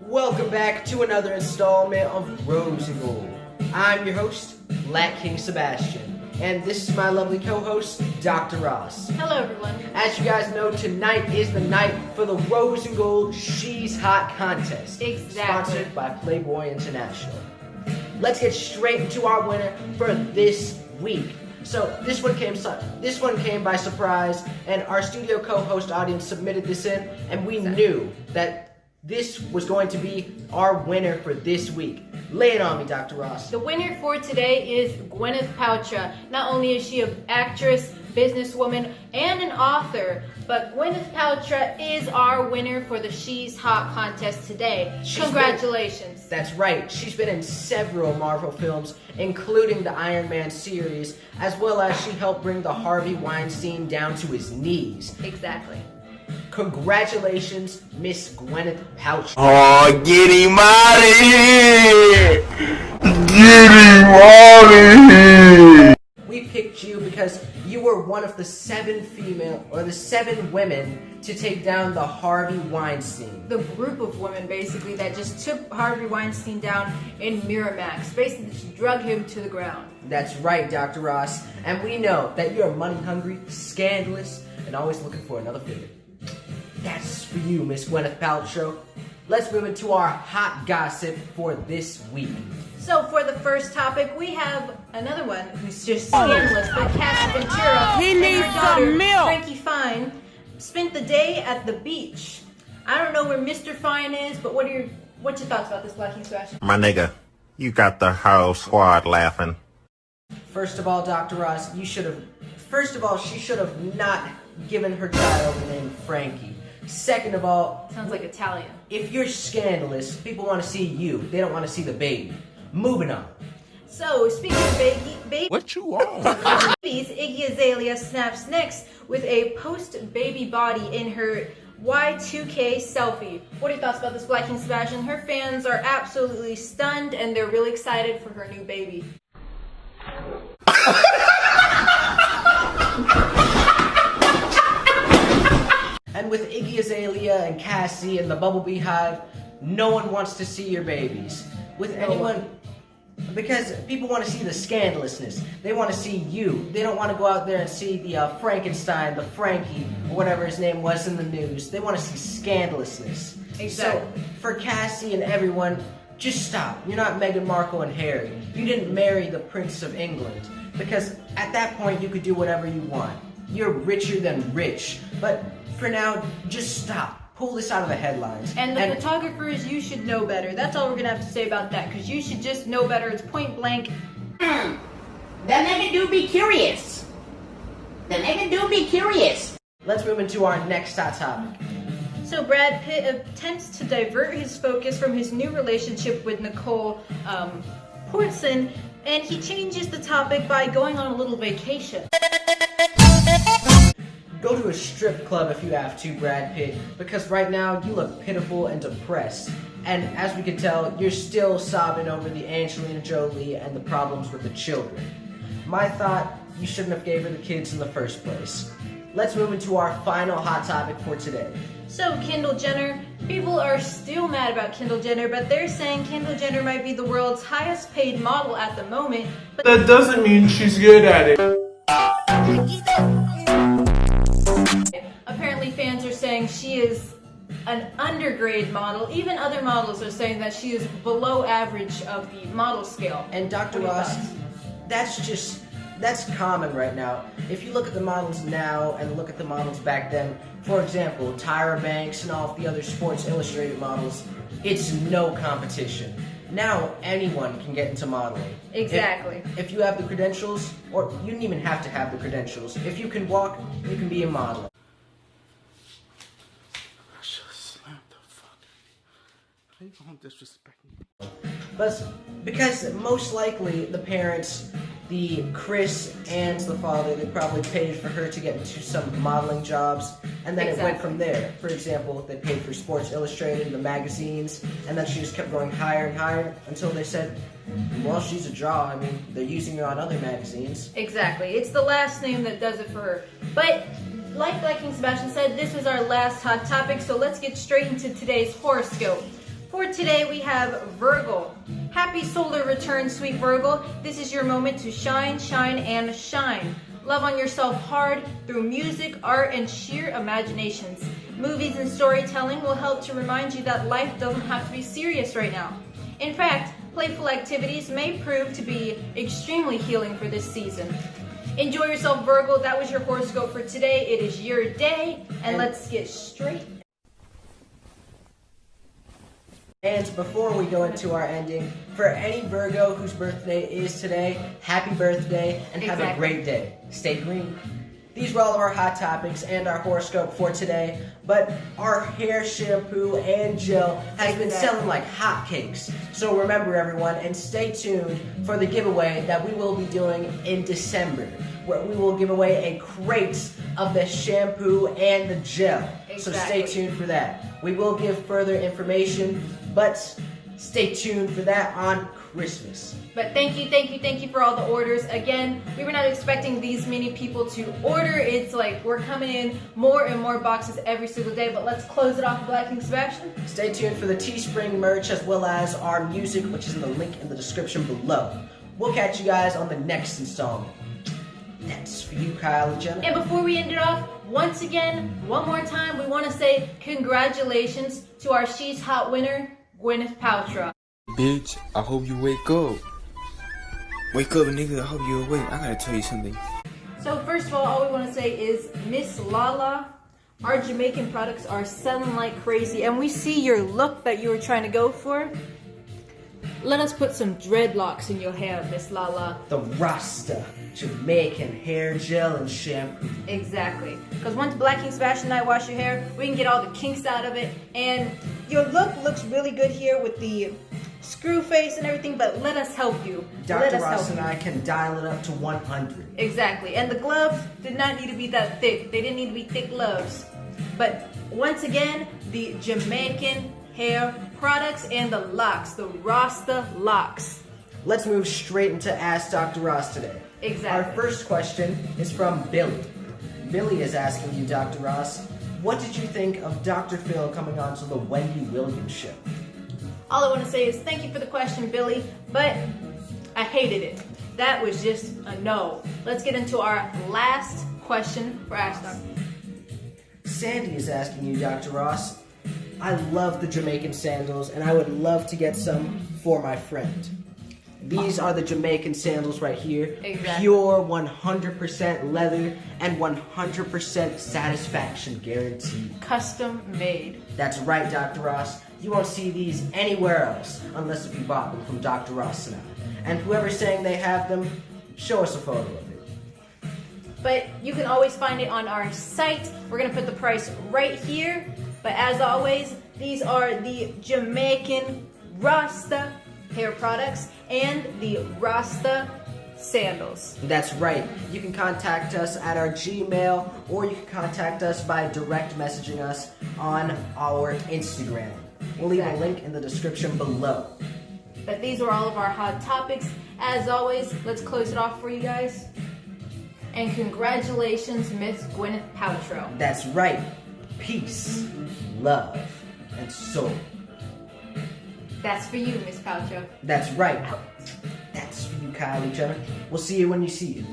Welcome back to another installment of Rose and Gold. I'm your host, Black King Sebastian, and this is my lovely co-host, Dr. Ross. Hello, everyone. As you guys know, tonight is the night for the Rose and Gold She's Hot contest. Exactly. Sponsored by Playboy International. Let's get straight into our winner for this week. So this one came by surprise, and our studio co-host audience submitted this in, and we knew that this was going to be our winner for this week. Lay it on me, Dr. Ross. The winner for today is Gwyneth Paltrow. Not only is she an actress, businesswoman, and an author, but Gwyneth Paltrow is our winner for the She's Hot contest today. Congratulations. That's right. She's been in several Marvel films, including the Iron Man series, as well as she helped bring the Harvey Weinstein down to his knees. Exactly. Congratulations, Miss Gwyneth Paltrow. Oh, get him out of here! Get him out of here! We picked you because you were one of the seven women to take down the Harvey Weinstein. The group of women, basically, that just took Harvey Weinstein down in Miramax. Basically, just drug him to the ground. That's right, Dr. Ross. And we know that you're money hungry, scandalous, and always looking for another figure. That's for you, Miss Gwyneth Paltrow. Let's move into our hot gossip for this week. So for the first topic, we have another one who's just scandalous, but Cassie Ventura and her daughter, Frankie Fine, spent the day at the beach. I don't know where Mr. Fine is, but what's your thoughts about this, Black King Sebastian? My nigga, you got the whole squad laughing. First of all, Dr. Ross, she should have not given her child the name Frankie. Second of all, Sounds like Italian. If you're scandalous, people want to see you. They don't want to see the baby. Moving on. So, speaking of baby, What you want? babies, Iggy Azalea snaps next with a post-baby body in her Y2K selfie. What are your thoughts about this, Black King Sebastian? Her fans are absolutely stunned, and they're really excited for her new baby. And with Iggy Azalea and Cassie and the Bumblebee Hive, no one wants to see your babies. Because people want to see the scandalousness. They want to see you. They don't want to go out there and see the Frankenstein, the Frankie, or whatever his name was in the news. They want to see scandalousness. Exactly. So, for Cassie and everyone, just stop. You're not Meghan Markle and Harry. You didn't marry the Prince of England. Because at that point, you could do whatever you want. You're richer than rich. But for now, just stop. Pull this out of the headlines. And the photographers, you should know better. That's all we're going to have to say about that, because you should just know better. It's point blank. That nigga do be curious. The nigga do be curious. Let's move into our next hot topic. So Brad Pitt attempts to divert his focus from his new relationship with Nicole Portson, and he changes the topic by going on a little vacation. Go to a strip club if you have to, Brad Pitt, because right now you look pitiful and depressed. And as we can tell, you're still sobbing over the Angelina Jolie and the problems with the children. My thought, you shouldn't have gave her the kids in the first place. Let's move into our final hot topic for today. So Kendall Jenner, people are still mad about Kendall Jenner, but they're saying Kendall Jenner might be the world's highest paid model at the moment. But that doesn't mean she's good at it. apparently fans are saying she is an undergrade model. Even other models are saying that she is below average of the model scale. And Dr. Ross, that's common right now. If you look at the models now and look at the models back then, for example, Tyra Banks and all of the other Sports Illustrated models, it's no competition. Now anyone can get into modeling. Exactly. If you have the credentials, or you don't even have to have the credentials. If you can walk, you can be a model. I should have slammed the fuck. How you gonna disrespect me? But because most likely the parents, the Chris and the father, they probably paid for her to get into some modeling jobs, and then it went from there. For example, they paid for Sports Illustrated, the magazines, and then she just kept going higher and higher until they said, well, she's a draw. I mean, they're using her on other magazines. Exactly. It's the last name that does it for her. But like King Sebastian said, this was our last hot topic, so let's get straight into today's horoscope. For today, we have Virgo. Happy solar return, sweet Virgo. This is your moment to shine, shine, and shine. Love on yourself hard through music, art, and sheer imaginations. Movies and storytelling will help to remind you that life doesn't have to be serious right now. In fact, playful activities may prove to be extremely healing for this season. Enjoy yourself, Virgo. That was your horoscope for today. It is your day, and let's get straight. And before we go into our ending, for any Virgo whose birthday is today, happy birthday and have a great day. Stay green. These were all of our hot topics and our horoscope for today, but our hair shampoo and gel has been selling like hotcakes. So remember everyone, and stay tuned for the giveaway that we will be doing in December, where we will give away a crate of the shampoo and the gel. So stay tuned for that. We will give further information, but stay tuned for that on Christmas. But thank you for all the orders. Again, we were not expecting these many people to order. It's like we're coming in more and more boxes every single day, but let's close it off with Black King Sebastian. Stay tuned for the Teespring merch as well as our music, which is in the link in the description below. We'll catch you guys on the next installment. That's for you, Kyle and Jenna. And before we end it off, once again, one more time, we want to say congratulations to our She's Hot winner, Gwyneth Paltrow. Bitch, I hope you wake up. Wake up, nigga. I hope you awake. I gotta tell you something. So first of all we want to say is Miss Lala, our Jamaican products are selling like crazy, and we see your look that you were trying to go for. Let us put some dreadlocks in your hair, Miss Lala. The Rasta Jamaican hair gel and shampoo. Exactly. Because once Black King Sebastian and I wash your hair, we can get all the kinks out of it. And your look looks really good here with the screw face and everything, but let us help you. Dr. Ross and I can dial it up to 100. Exactly. And the gloves did not need to be that thick. They didn't need to be thick gloves. But once again, the Jamaican hair products and the locks, the Rasta locks. Let's move straight into Ask Dr. Ross today. Exactly. Our first question is from Billy. Billy is asking you, Dr. Ross, what did you think of Dr. Phil coming on to the Wendy Williams show? All I want to say is thank you for the question, Billy, but I hated it. That was just a no. Let's get into our last question for Ask Dr. Sandy is asking you, Dr. Ross, I love the Jamaican sandals and I would love to get some for my friend. These are the Jamaican sandals right here. Exactly. Pure 100% leather and 100% satisfaction guaranteed. Custom made. That's right, Dr. Ross. You won't see these anywhere else unless if you bought them from Dr. Ross and I. And whoever's saying they have them, show us a photo of it. But you can always find it on our site. We're going to put the price right here. But as always, these are the Jamaican Rasta hair products and the Rasta sandals. That's right. You can contact us at our Gmail, or you can contact us by direct messaging us on our Instagram. We'll leave a link in the description below. But these are all of our hot topics. As always, let's close it off for you guys. And congratulations, Miss Gwyneth Paltrow. That's right. Peace, love, and soul. That's for you, Miss Paltrow. That's right. That's for you, Kylie Jenner. We'll see you when you see you.